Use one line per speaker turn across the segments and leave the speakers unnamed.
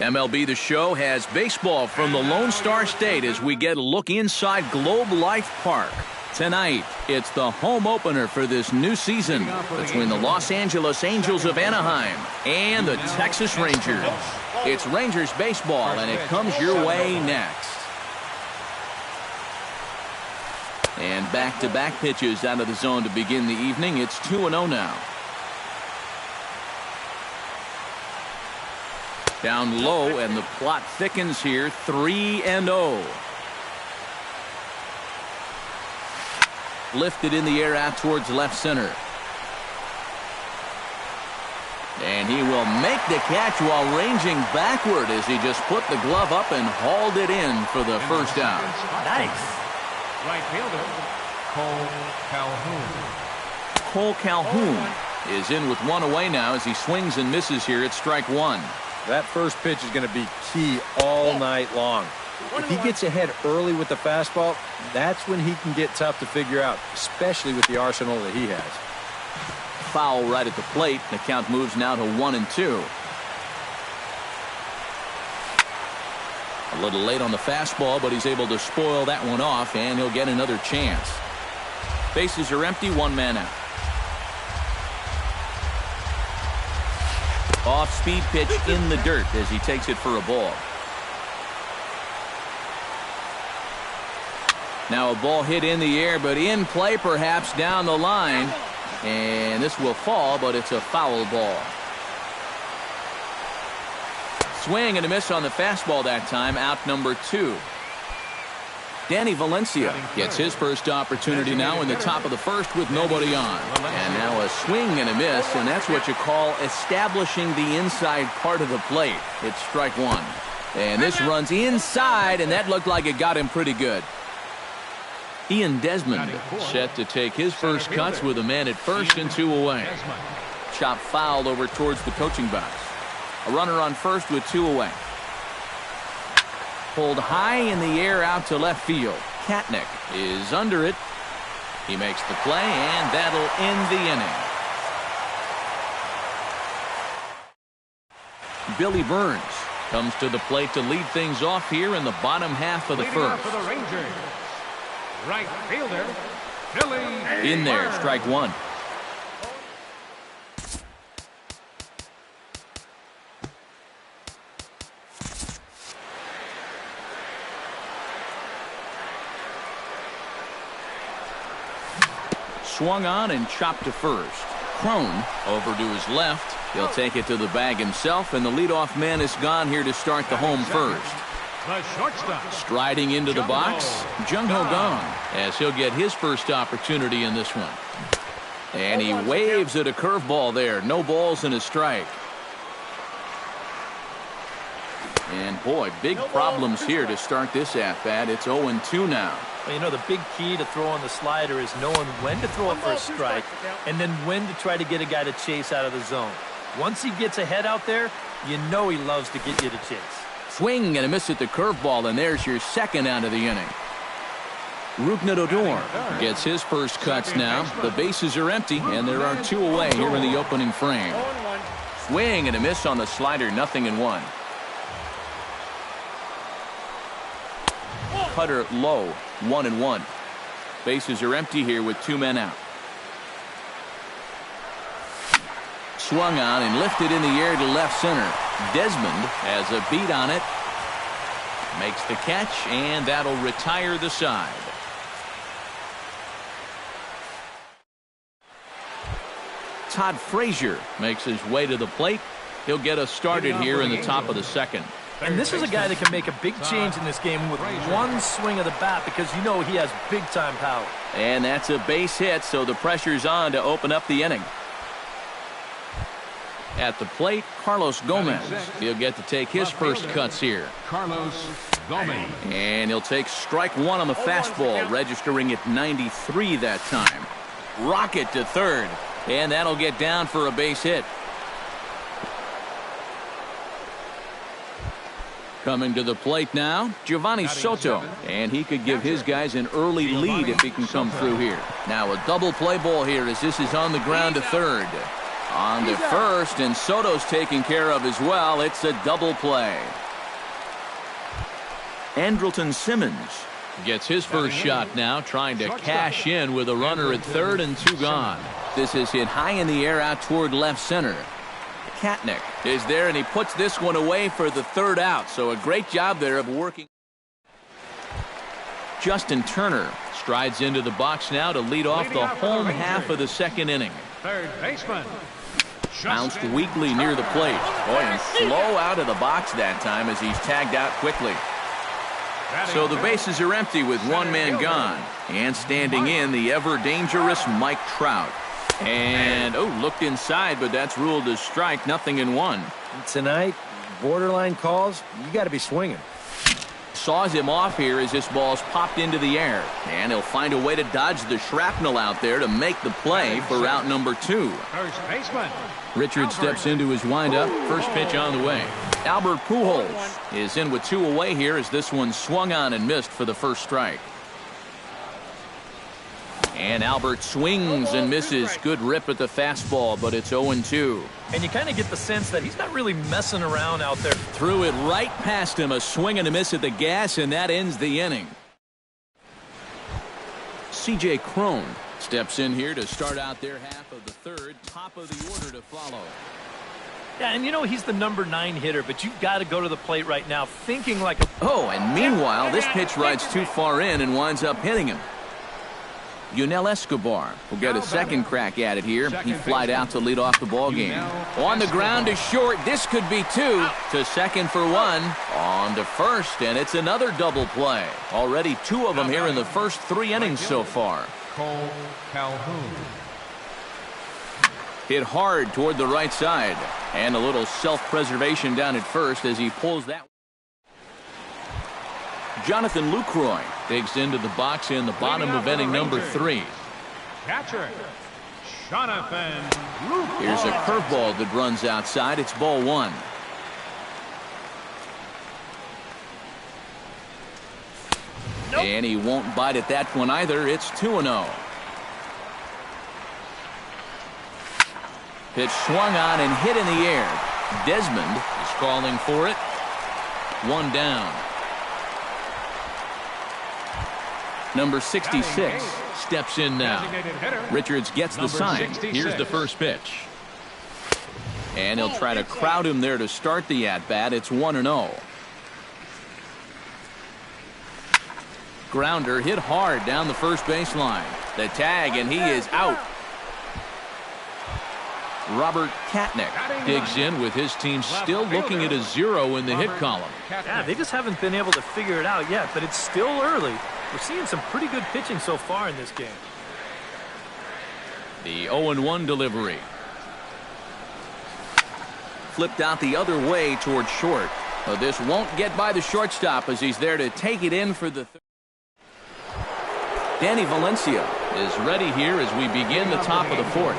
MLB The Show has baseball from the Lone Star State as we get a look inside Globe Life Park. Tonight, it's the home opener for this new season between the Los Angeles Angels of Anaheim and the Texas Rangers. It's Rangers baseball, and it comes your way next. And back-to-back pitches out of the zone to begin the evening. It's 2-0 now. Down low, and the plot thickens here. 3-0. Lifted in the air out towards left center. And he will make the catch while ranging backward as he just put the glove up and hauled it in for the first out.
Nice. Right fielder, Cole Calhoun.
Cole Calhoun is in with one away now as he swings and misses here at strike one.
That first pitch is going to be key all night long. If he gets ahead early with the fastball, that's when he can get tough to figure out, especially with the arsenal that he has.
Foul right at the plate. The count moves now to 1-2. A little late on the fastball, but he's able to spoil that one off, and he'll get another chance. Bases are empty, one man out. Off-speed pitch in the dirt as he takes it for a ball. Now a ball hit in the air, but in play perhaps down the line. And this will fall, but it's a foul ball. Swing and a miss on the fastball that time. Out number 2. Danny Valencia gets his first opportunity now in the top of the first with nobody on. And now a swing and a miss, and that's what you call establishing the inside part of the plate. It's strike one. And this runs inside, and that looked like it got him pretty good. Ian Desmond set to take his first cuts with a man at first and 2 away. Chop fouled over towards the coaching box. A runner on first with 2 away. Pulled high in the air out to left field. Katnick is under it. He makes the play, and that'll end the inning. Billy Burns comes to the plate to lead things off here in the bottom half of the first.
Right fielder, Billy
in there, strike one. Swung on and chopped to first. Crone over to his left. He'll take it to the bag himself, and the leadoff man is gone here to start the home first.
The shortstop.
Striding into the box, Jung Ho Gong, as he'll get his first opportunity in this one. And he waves at a curveball there. No balls and a strike. And boy, big problems here to start this at-bat. It's 0-2 now.
Well, you know, the big key to throwing the slider is knowing when to throw it for a strike and then when to try to get a guy to chase out of the zone. Once he gets ahead out there, you know he loves to get you to chase.
Swing and a miss at the curveball, and there's your second out of the inning. Rougned Odor gets his first cuts now. The bases are empty, and there are 2 away here in the opening frame. Swing and a miss on the slider, 0-1. Cutter low, 1-1. Bases are empty here with 2 men out. Swung on and lifted in the air to left center. Desmond has a beat on it. Makes the catch, and that'll retire the side. Todd Frazier makes his way to the plate. He'll get us started here in the top of the second.
And this is a guy that can make a big change in this game with one swing of the bat, because you know he has big-time power.
And that's a base hit, so the pressure's on to open up the inning. At the plate, Carlos Gomez. He'll get to take his first cuts here.
Carlos Gomez.
And he'll take strike one on the fastball, registering at 93 that time. Rocket to third, and that'll get down for a base hit. Coming to the plate now, Giovanni Soto, and he could give his guys an early lead if he can come through here. Now a double play ball here as this is on the ground to third. On to first, and Soto's taken care of as well. It's a double play. Andrelton Simmons gets his first shot now, trying to cash in with a runner at third and 2 gone. This is hit high in the air out toward left center. Katnick is there, and he puts this one away for the 3rd out. So a great job there of working. Justin Turner strides into the box now to lead off the home half of the 2nd inning.
Third baseman.
Bounced weakly near the plate. Boy, and slow out of the box that time as he's tagged out quickly. So the bases are empty with 1 man gone. And standing in, the ever-dangerous Mike Trout. And, looked inside, but that's ruled as strike, 0-1.
Tonight, borderline calls, you got to be swinging.
Saws him off here as this ball's popped into the air. And he'll find a way to dodge the shrapnel out there to make the play for out number 2.
First baseman.
Richard steps into his windup. First pitch on the way. Albert Pujols is in with 2 away here as this one swung on and missed for the first strike. And Albert swings and misses. Good rip at the fastball, but it's 0-2.
And you kind of get the sense that he's not really messing around out there.
Threw it right past him. A swing and a miss at the gas, and that ends the inning. C.J. Cron steps in here to start out their half of the 3rd. Top of the order to follow.
Yeah, and you know he's the number 9 hitter, but you've got to go to the plate right now thinking like a...
And meanwhile, this pitch rides too far in and winds up hitting him. Yunel Escobar will get a 2nd crack at it here. He flied out to lead off the ball game. On the ground to short. This could be 2. To 2nd for 1. On to first, and it's another double play. Already 2 of them here in the first 3 innings so far.
Cole Calhoun.
Hit hard toward the right side. And a little self-preservation down at first as he pulls that. Jonathan Lucroy digs into the box in the bottom of inning number 3.
Catcher. Jonathan Lucroy.
Here's a curveball that runs outside. It's ball 1. And he won't bite at that one either. It's 2-0. Pitch swung on and hit in the air. Desmond is calling for it. 1 down. Number 66 steps in now. Richards gets the sign. Here's the first pitch. And he'll try to crowd him there to start the at-bat. It's 1-0. Grounder hit hard down the first baseline. The tag, and he is out. Robert Katnick digs in with his team still looking at a 0 in the hit column.
Yeah, they just haven't been able to figure it out yet, but it's still early. We're seeing some pretty good pitching so far in this game.
The 0-1 delivery. Flipped out the other way toward short. But this won't get by the shortstop as he's there to take it in for the third. Danny Valencia is ready here as we begin the top of the 4th.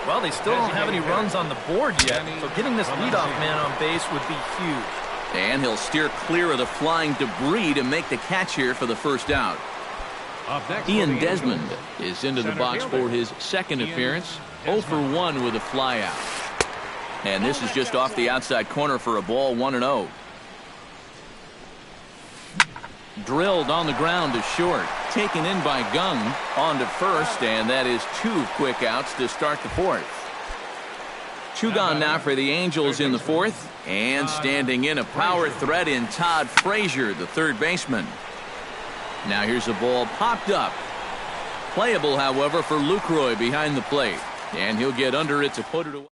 Well, they still don't have any runs on the board yet, so getting this leadoff man on base would be huge.
And he'll steer clear of the flying debris to make the catch here for the first out. Ian Desmond is into the box for his 2nd appearance. 0 for 1 with a flyout. And this is just off the outside corner for a ball, 1-0. Drilled on the ground to short. Taken in by Gung on to first, and that is 2 quick outs to start the 4th. 2 gone now for the Angels in the 4th. And standing in, a power threat in Todd Frazier, the 3rd baseman. Now here's a ball popped up. Playable, however, for Lucroy behind the plate. And he'll get under it to put it away.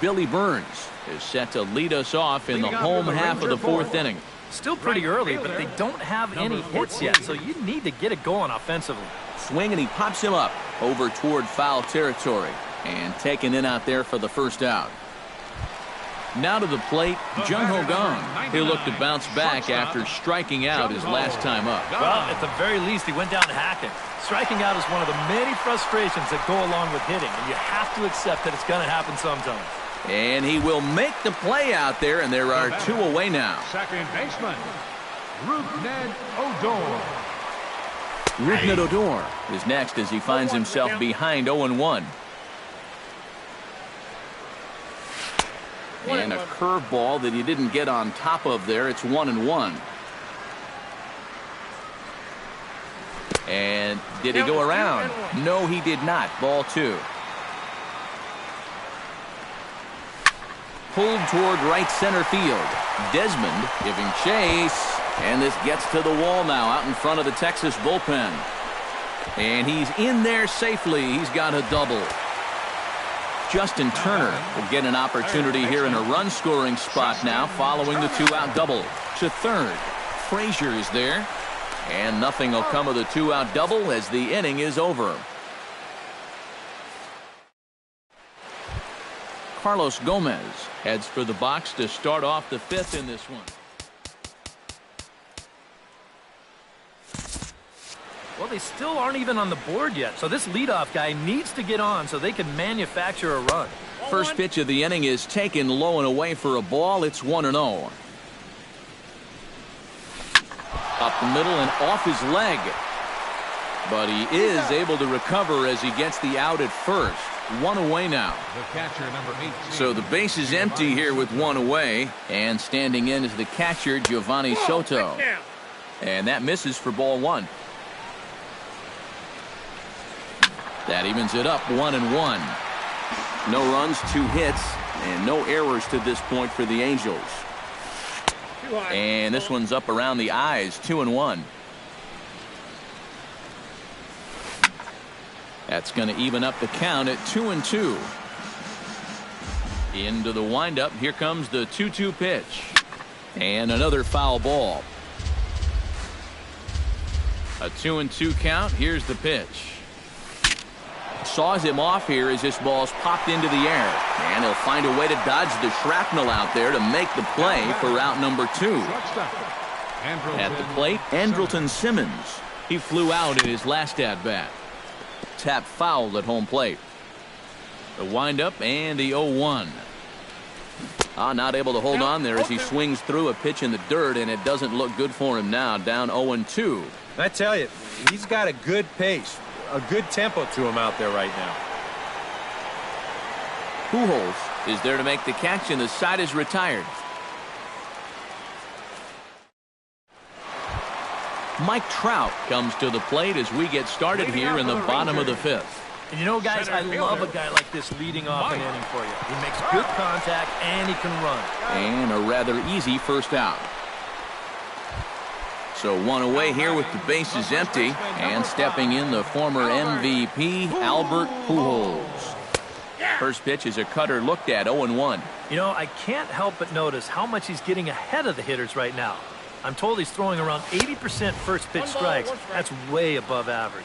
Billy Burns is set to lead us off in the home half of the 4th inning.
Still pretty early, but they don't have any hits yet, so you need to get it going offensively.
Swing, and he pops him up over toward foul territory. And taken in out there for the first out. Now to the plate, Jung-Ho Kang. He'll look to bounce back after striking out his last time up.
Well, at the very least, he went down hacking. Striking out is one of the many frustrations that go along with hitting, and you have to accept that it's going to happen sometimes.
And he will make the play out there, and there are 2 away now.
2nd baseman, Rougned Odor.
Rougned Odor is next as he finds himself behind 0-1. And a curveball that he didn't get on top of there. It's 1-1. And did he go around? No, he did not. Ball 2. Pulled toward right center field. Desmond giving chase. And this gets to the wall now out in front of the Texas bullpen. And he's in there safely. He's got a double. Justin Turner will get an opportunity here in a run-scoring spot now following the 2-out double. To third. Frazier is there. And nothing will come of the 2-out double as the inning is over. Carlos Gomez heads for the box to start off the 5th in this one.
Well, they still aren't even on the board yet, so this leadoff guy needs to get on so they can manufacture a run.
First pitch of the inning is taken low and away for a ball. It's 1-0. Up the middle and off his leg. But he is able to recover as he gets the out at first. 1 away now.
The catcher, number 18.
So the base is empty here with 1 away. And standing in is the catcher, Giovanni Soto. And that misses for ball 1. That evens it up 1-1. No runs, 2 hits, and no errors to this point for the Angels. And this one's up around the eyes, 2-1. That's going to even up the count at 2-2. Into the windup. Here comes the 2-2 pitch. And another foul ball. A 2-2 count. Here's the pitch. Saws him off here as this ball's popped into the air. And he'll find a way to dodge the shrapnel out there to make the play for out number 2. At the plate, Andrelton Simmons. He flew out in his last at-bat. Tap fouled at home plate. The windup and the 0-1. Not able to hold on there as he swings through a pitch in the dirt, and it doesn't look good for him now. Down 0-2.
I tell you, he's got a good pace. A good tempo to him out there right now.
Pujols is there to make the catch, and the side is retired. Mike Trout comes to the plate as we get started here in the bottom of the 5th.
And you know, guys, I love a guy like this leading off an inning for you. He makes good contact and he can run.
And a rather easy first out. So 1 away here with the bases empty, and stepping in the former MVP, Albert Pujols. First pitch is a cutter looked at, 0-1.
You know, I can't help but notice how much he's getting ahead of the hitters right now. I'm told he's throwing around 80% first pitch strikes. That's way above average.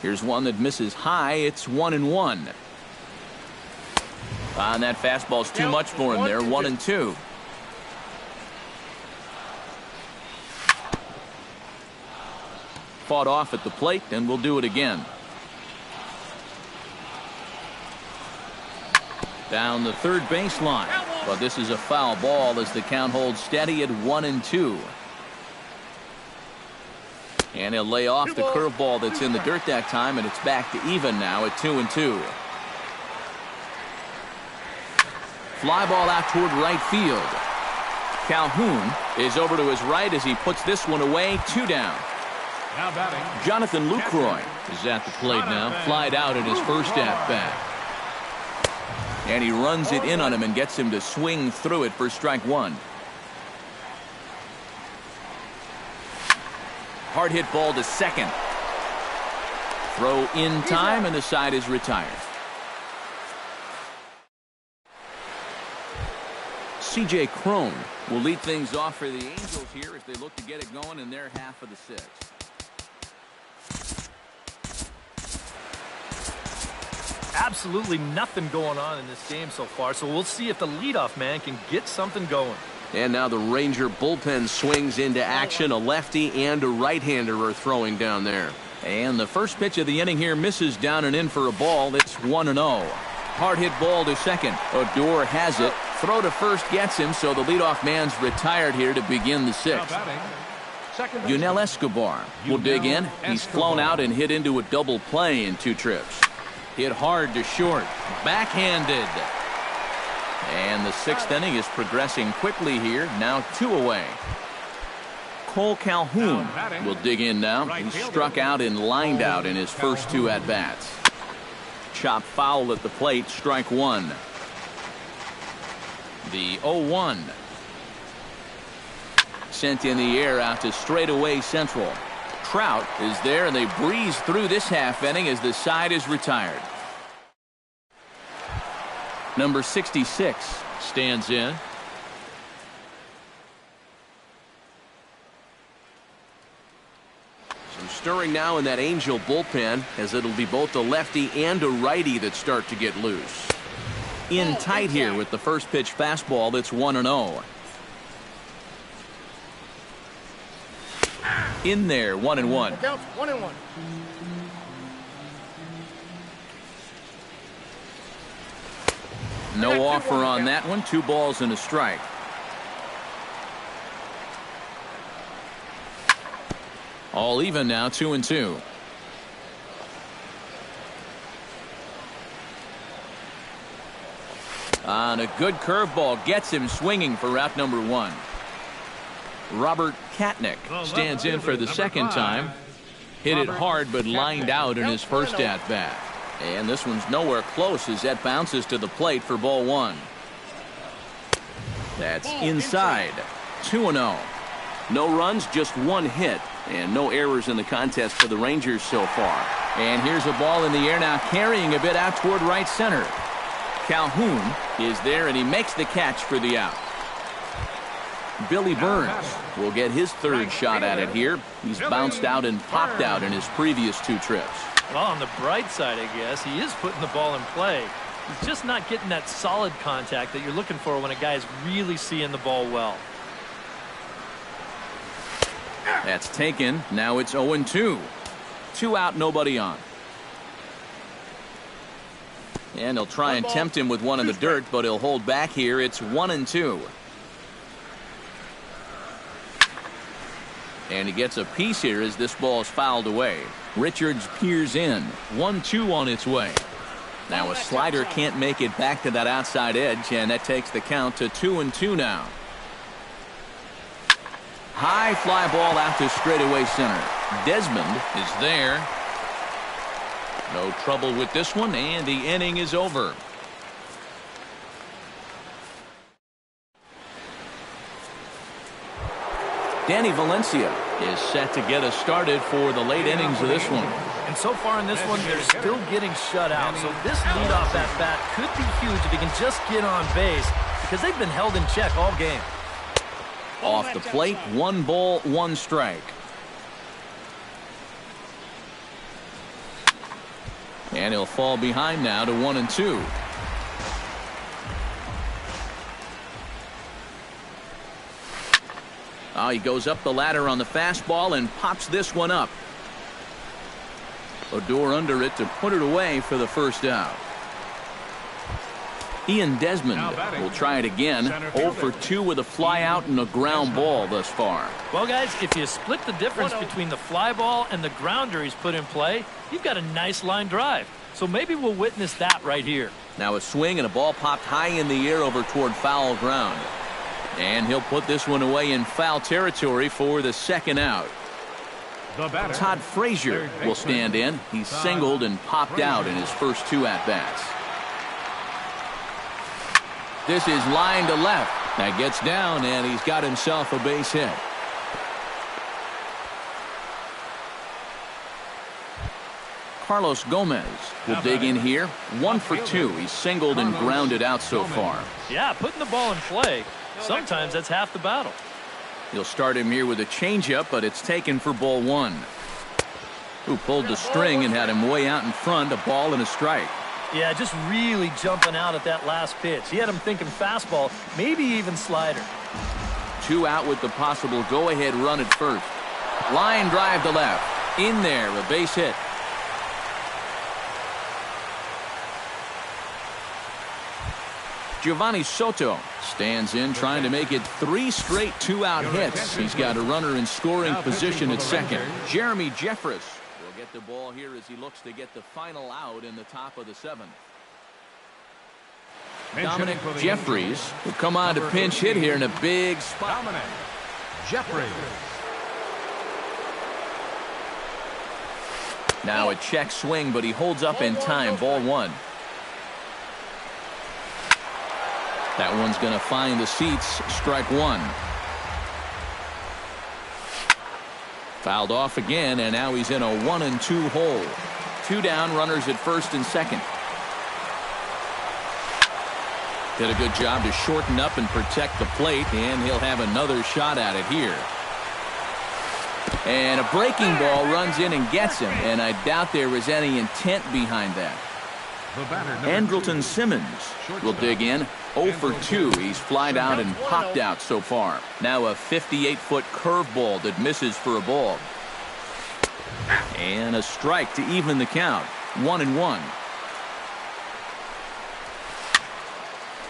Here's one that misses high. It's 1-1. And that fastball's too much for him there, 1-2. Fought off at the plate, and we'll do it again. Down the third baseline, but this is a foul ball as the count holds steady at 1-2. And he'll lay off the curveball that's in the dirt that time, and it's back to even now at 2-2. Fly ball out toward right field. Calhoun is over to his right as he puts this one away. 2 down.
Now batting,
Jonathan Lucroy is at the plate now. Flied out in his first at-bat. And he runs it in on him and gets him to swing through it for strike 1. Hard hit ball to second. Throw in time, and the side is retired. C.J. Cron will lead things off for the Angels here as they look to get it going in their half of the 6th.
Absolutely nothing going on in this game so far, so we'll see if the leadoff man can get something going.
And now the Ranger bullpen swings into action. A lefty and a right-hander are throwing down there. And the first pitch of the inning here misses down and in for a ball. It's 1-0. Hard hit ball to second. Odor has it. Throw to first gets him, so the leadoff man's retired here to begin the 6th. Yunel Escobar will dig in. He's flown out and hit into a double play in 2 trips. Hit hard to short. Backhanded. And the sixth inning is progressing quickly here. Now 2 away. Cole Calhoun will dig in now. He struck out and lined out in his first 2 at-bats. Chop foul at the plate, strike 1. The 0-1. Sent in the air out to straightaway central. Trout is there, and they breeze through this half inning as the side is retired. Number 66 stands in. Some stirring now in that Angel bullpen, as it'll be both a lefty and a righty that start to get loose. In tight here with the first pitch fastball that's 1-0. In there, 1-1.
1-1.
No offer on that one. 2 balls and a strike. All even now, 2-2. On a good curveball gets him swinging for out number 1. Robert Katnick stands in for the second time. Hit it hard but lined out in his first at-bat. And this one's nowhere close as that bounces to the plate for ball 1. That's inside. 2-0. No runs, just 1 hit. And no errors in the contest for the Rangers so far. And here's a ball in the air now, carrying a bit out toward right center. Calhoun is there, and he makes the catch for the out. Billy Burns will get his 3rd shot at it here. He's bounced out and popped out in his previous 2 trips.
Well, on the bright side, I guess, he is putting the ball in play. He's just not getting that solid contact that you're looking for when a guy's really seeing the ball well.
That's taken. Now it's 0-2. 2 out, nobody on. And he'll try and tempt him with one in the dirt, but he'll hold back here. It's 1-2. And he gets a piece here as this ball is fouled away. Richards peers in. 1-2 on its way. Now a slider can't make it back to that outside edge, and that takes the count to 2-2 now. High fly ball out to straightaway center. Desmond is there. No trouble with this one, and the inning is over. Danny Valencia is set to get us started for the late innings of this one.
And so far in this one, they're still getting shut out. So this leadoff at bat could be huge if he can just get on base, because they've been held in check all game.
Off the plate, 1 ball, 1 strike. And he'll fall behind now to 1-2. He goes up the ladder on the fastball and pops this one up. Odor under it to put it away for the first out. Ian Desmond will try it again. 0 for 2 with a fly out and a ground ball thus far.
Well, guys, if you split the difference between the fly ball and the grounder he's put in play, you've got a nice line drive. So maybe we'll witness that right here.
Now a swing and a ball popped high in the air over toward foul ground. And he'll put this one away in foul territory for the second out. Todd Frazier will stand in. He's singled and popped out in his first 2 at-bats. This is line to left. That gets down, and he's got himself a base hit. Carlos Gomez will dig in here. 1 for 2. He's singled and grounded out so far.
Yeah, putting the ball in play, sometimes that's half the battle.
He'll start him here with a changeup, but it's taken for ball 1. Who pulled the string and had him way out in front, a ball and a strike.
Yeah, just really jumping out at that last pitch. He had him thinking fastball, maybe even slider.
2 out with the possible go-ahead run at first. Line drive to left. In there, a base hit. Giovanni Soto stands in, trying to make it 3 straight 2-out hits. He's got a runner in scoring position at second. Jeremy Jeffress will get the ball here as he looks to get the final out in the top of the 7th. Dominic Jeffries will come on to pinch hit here in a big spot.
Dominic Jeffries.
Now a check swing, but he holds up in time. Ball one. That one's going to find the seats. Strike one. Fouled off again, and now he's in a 1-2 hole. 2 down, runners at first and second. Did a good job to shorten up and protect the plate, and he'll have another shot at it here. And a breaking ball runs in and gets him, and I doubt there was any intent behind that. Andrelton Simmons will dig in. 0 for 2. He's flied out and popped out so far. Now a 58-foot curveball that misses for a ball. And a strike to even the count. 1-1.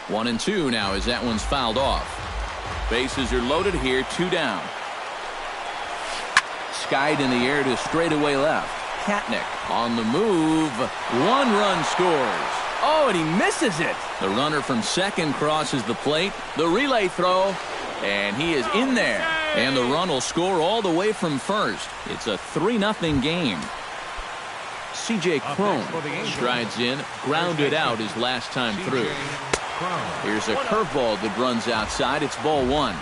1-2 now as that one's fouled off. Bases are loaded here. 2 down. Skied in the air to straightaway left. Katnick on the move. 1 run scores. Oh, and he misses it. The runner from second crosses the plate. The relay throw. And he is in there. And the run will score all the way from first. It's a 3-0 game. C.J. Cron strides in. Grounded out his last time through. Here's a curveball that runs outside. It's ball one.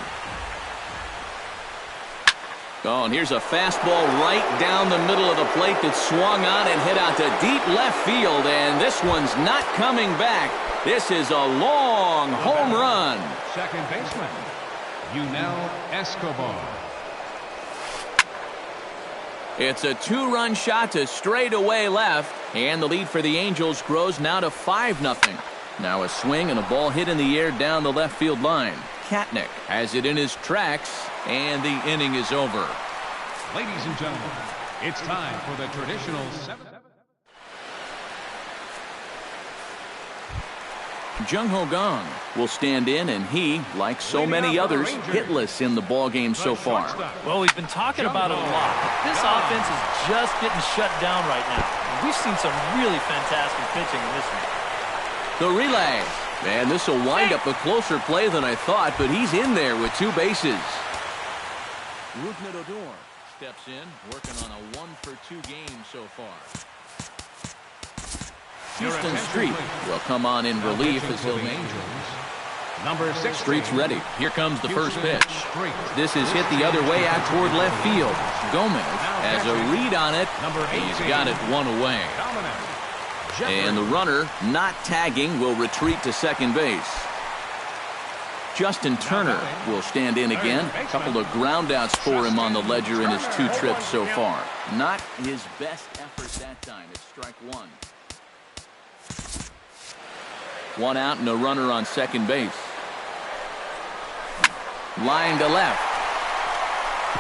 Oh, and here's a fastball right down the middle of the plate that swung on and hit out to deep left field, and this one's not coming back. This is a long home run.
Second baseman, Yunel Escobar.
It's a 2-run shot to straightaway left, and the lead for the Angels grows now to 5-0. Now a swing and a ball hit in the air down the left field line. Katnick has it in his tracks, and the inning is over.
Ladies and gentlemen, it's time for the traditional 7th.
Jung-Ho Kang will stand in, and he, like so many others, hitless in the ballgame so far.
Well, we've been talking about it a lot. This offense is just getting shut down right now. We've seen some really fantastic pitching in this one.
The relay. And this will wind up a closer play than I thought, but he's in there with 2 bases. Rougned Odor steps in, working on a 1 for 2 game so far. Houston Street will come on in relief as he'll make.
Number 6.
Street's ready. Here comes the first pitch. This is hit the other way out toward left field. Gomez has a read on it. He's got it 1 away. And the runner, not tagging, will retreat to second base. Justin Turner will stand in again. A couple of groundouts for him on the ledger in his 2 trips so far. Not his best effort that time. It's strike 1. 1 out and a runner on second base. Line to left.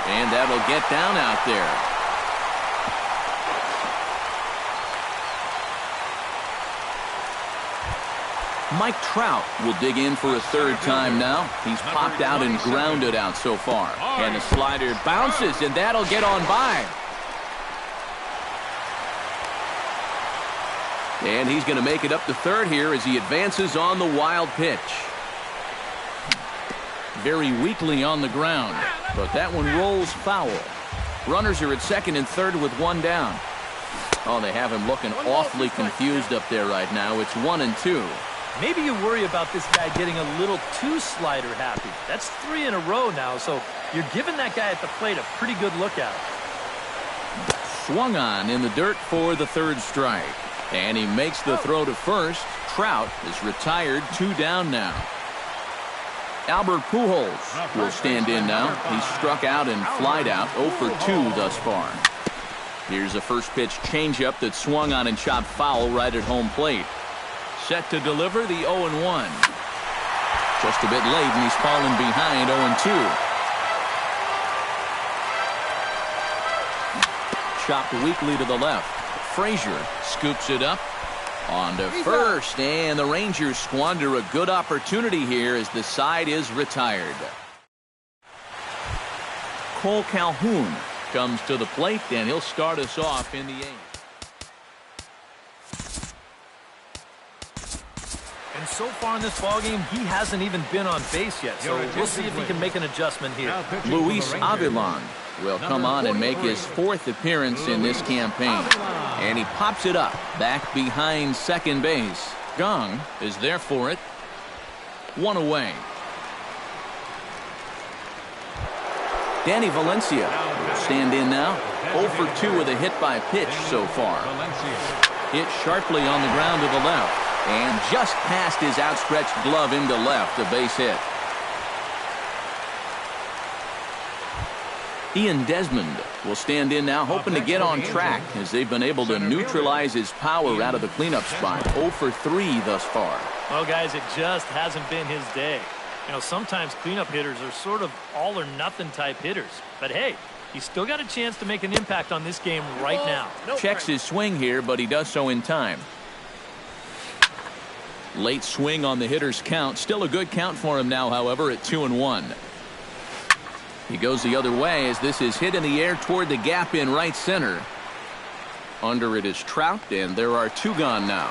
And that'll get down out there. Mike Trout will dig in for a 3rd time now. He's popped out and grounded out so far. And the slider bounces, and that'll get on by. And he's going to make it up to 3rd here as he advances on the wild pitch. Very weakly on the ground, but that one rolls foul. Runners are at second and third with 1 down. Oh, they have him looking awfully confused up there right now. It's 1-2.
Maybe you worry about this guy getting a little too slider happy. That's 3 in a row now, so you're giving that guy at the plate a pretty good look at it.
Swung on in the dirt for the 3rd strike. And he makes the throw to first. Trout is retired, 2 down now. Albert Pujols will stand in now. He's struck out and flied out, 0 for 2 thus far. Here's a first pitch changeup that swung on and chopped foul right at home plate. Set to deliver the 0-1. Just a bit late, and he's fallen behind 0-2. Chopped weakly to the left. Frazier scoops it up on to first, and the Rangers squander a good opportunity here as the side is retired. Cole Calhoun comes to the plate, and he'll start us off in the 8th.
And And so far in this ballgame, he hasn't even been on base yet. So we'll see if he can make an adjustment here.
Luis Avilan will come on and make his 4th appearance in this campaign. And he pops it up back behind second base. Gong is there for it. 1 away. Danny Valencia will stand in now. 0 for 2 with a hit by pitch so far. Hit sharply on the ground to the left. And just past his outstretched glove into left, a base hit. Ian Desmond will stand in now, hoping to get on track as they've been able to neutralize his power out of the cleanup spot. 0 for 3 thus far.
Well, guys, it just hasn't been his day. You know, sometimes cleanup hitters are sort of all or nothing type hitters. But hey, he's still got a chance to make an impact on this game right now.
Checks his swing here, but he does so in time. Late swing on the hitter's count. Still a good count for him now, however, at 2-1. He goes the other way as this is hit in the air toward the gap in right center. Under it is Trout, and there are 2 gone now.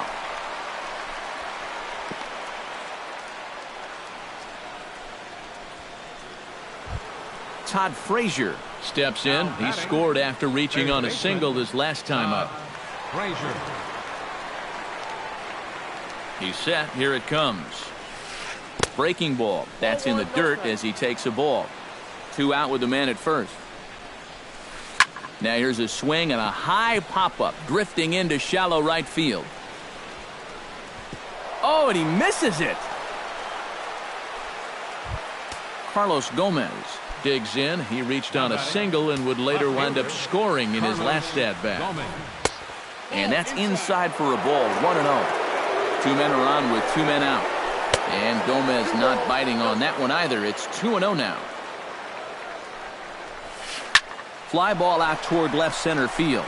Todd Frazier steps in. He scored after reaching on a single his last time up.
Frazier.
He's set. Here it comes. Breaking ball. That's in the dirt as he takes a ball. 2 out with the man at first. Now here's a swing and a high pop-up drifting into shallow right field. Oh, and he misses it. Carlos Gomez digs in. He reached on a single and would later wind up scoring in his last at-bat. And that's inside for a ball. 1-0. 2 men are on with 2 men out. And Gomez not biting on that one either. It's 2-0 now. Fly ball out toward left center field.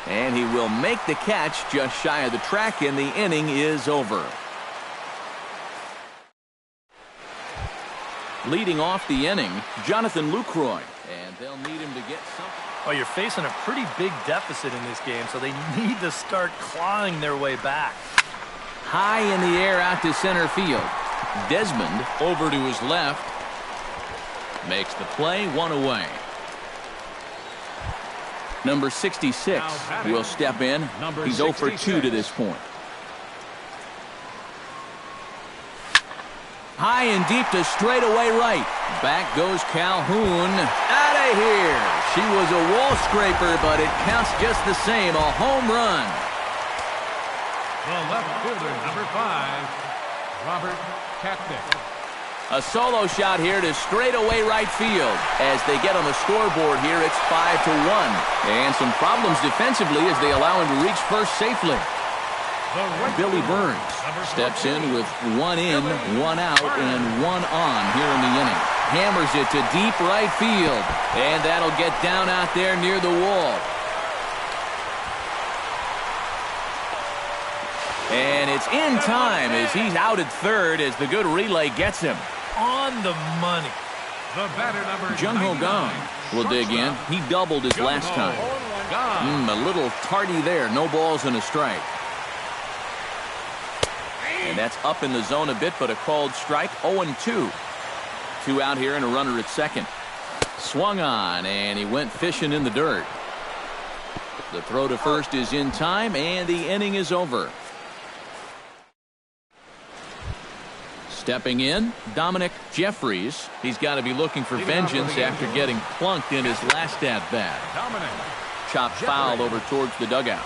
And he will make the catch just shy of the track, and the inning is over. Leading off the inning, Jonathan Lucroy. And they'll need him to get something.
Well, you're facing a pretty big deficit in this game, so they need to start clawing their way back.
High in the air out to center field. Desmond over to his left. Makes the play. 1 away. Number 66 will step in. He's 0 for 2 to this point. High and deep to straightaway right. Back goes Calhoun. Out of here. She was a wall scraper, but it counts just the same. A home run.
The left fielder, number 5, Robert Katnick.
A solo shot here to straightaway right field. As they get on the scoreboard here, it's 5-1. And some problems defensively as they allow him to reach first safely. Billy Burns steps in with 1 in, 1 out, and 1 on here in the inning. Hammers it to deep right field. And that'll get down out there near the wall. And it's in time as he's out at third as the good relay gets him.
On the money.
The batter, number
Jung Ho Gong will dig in. He doubled his last time. A little tardy there. No balls and a strike. And that's up in the zone a bit, but a called strike. 0-2. 2 out here and a runner at second. Swung on, and he went fishing in the dirt. The throw to first is in time, and the inning is over. Stepping in, Dominic Jeffries. He's got to be looking for vengeance after getting plunked in his last at-bat. Chopped foul over towards the dugout.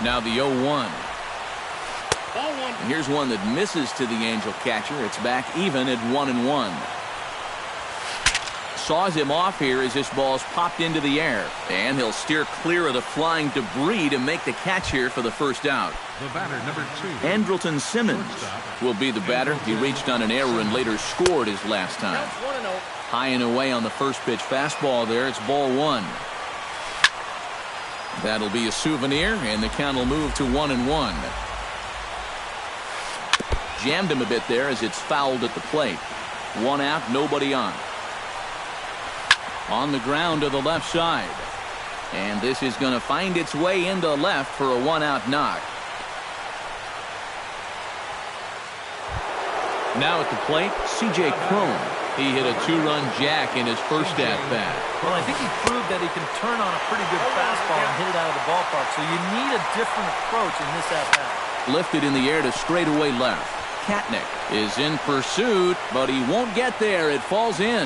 Now the 0-1. And here's one that misses to the Angel catcher. It's back even at 1-1. Saws him off here as this ball's popped into the air. And he'll steer clear of the flying debris to make the catch here for the first out.
The batter, number 2.
Andrelton Simmons will be the batter. He reached on an error and later scored his last time. High and away on the first pitch fastball there. It's ball 1. That'll be a souvenir, and the count will move to 1-1. Jammed him a bit there as it's fouled at the plate. 1 out, nobody on. On the ground to the left side. And this is going to find its way into left for a one-out knock. Now at the plate, C.J. Cron. He hit a two-run jack in his first at-bat.
Well, I think he proved that he can turn on a pretty good fastball and hit it out of the ballpark, so you need a different approach in this at-bat.
Lifted in the air to straightaway left. Katnick is in pursuit, but he won't get there. It falls in.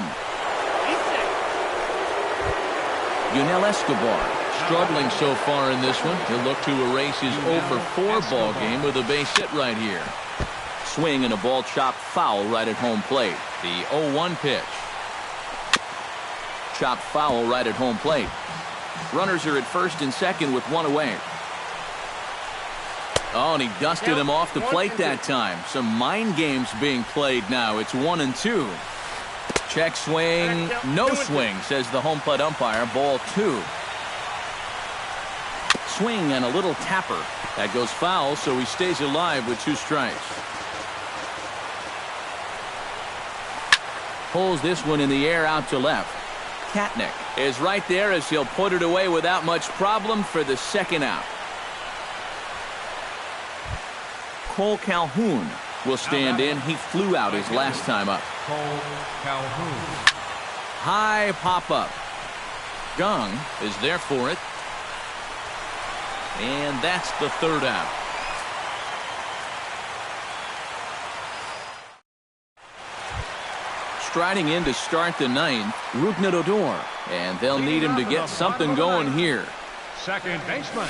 Yunel Escobar struggling so far in this one. He'll look to erase his 0-for-4 ball game with a base hit right here. Swing and a ball chopped foul right at home plate. The 0-1 pitch. Chopped foul right at home plate. Runners are at first and second with one away. Oh, and he dusted him off the plate that time. Some mind games being played now. It's 1-2. Check swing. No swing, says the home plate umpire. Ball 2. Swing and a little tapper. That goes foul, so he stays alive with 2 strikes. Pulls this one in the air out to left. Katnick is right there as he'll put it away without much problem for the second out. Cole Calhoun will stand in. He flew out his last time up.
Cole Calhoun.
High pop-up. Gong is there for it. And that's the third out. Striding in to start the 9th, Rougned Odor. And they'll need him to get something going here.
Second baseman.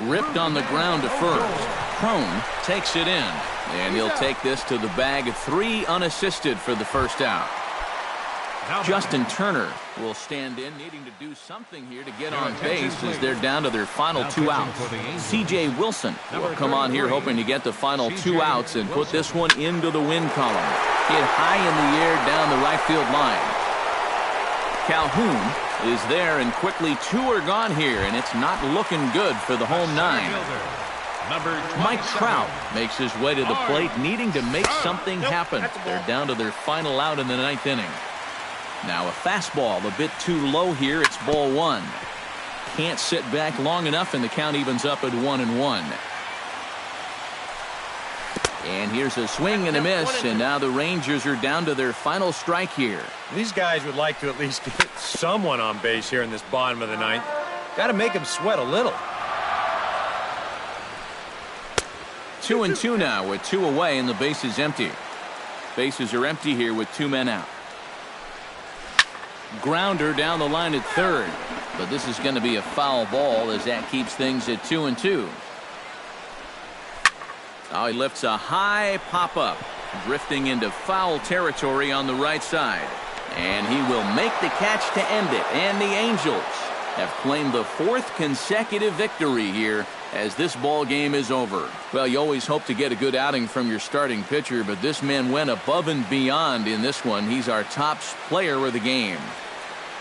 Ripped on the ground to first. Crone takes it in. And he'll take this to the bag. 3 unassisted for the first out. Justin Turner will stand in, needing to do something here to get on base as they're down to their final 2 outs. C.J. Wilson will come on here hoping to get the final 2 outs and put this one into the win column. Hit high in the air down the right field line. Calhoun is there, and quickly 2 are gone here, and it's not looking good for the home 9. Mike Trout makes his way to the plate, needing to make something happen. They're down to their final out in the 9th inning. Now a fastball a bit too low here. It's ball 1. Can't sit back long enough, and the count evens up at 1-1. And here's a swing and a miss, and now the Rangers are down to their final strike here.
These guys would like to at least get someone on base here in this bottom of the 9th. Got to make them sweat a little.
2-2 now with 2 away, and the base is empty. Bases are empty here with 2 men out. Grounder down the line at third, but this is going to be a foul ball as that keeps things at 2-2. Now he lifts a high pop-up, drifting into foul territory on the right side. And he will make the catch to end it. And the Angels have claimed the 4th consecutive victory here as this ball game is over. Well, you always hope to get a good outing from your starting pitcher, but this man went above and beyond in this one. He's our top player of the game.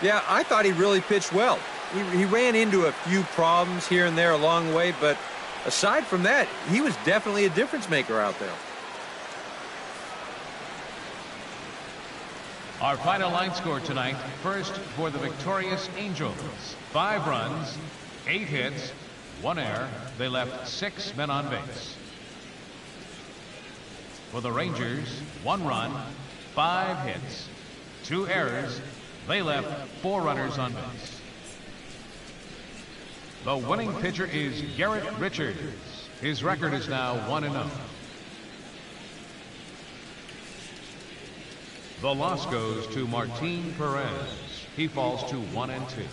Yeah, I thought he really pitched well. He ran into a few problems here and there along the way, but aside from that, he was definitely a difference maker out there.
Our final line score tonight. First for the victorious Angels. 5 runs, 8 hits, 1 error. They left 6 men on base. For the Rangers, 1 run, 5 hits, 2 errors. They left 4 runners on base. The winning pitcher is Garrett Richards. His record is now 1-0. The loss goes to Martin Perez. He falls to 1-2.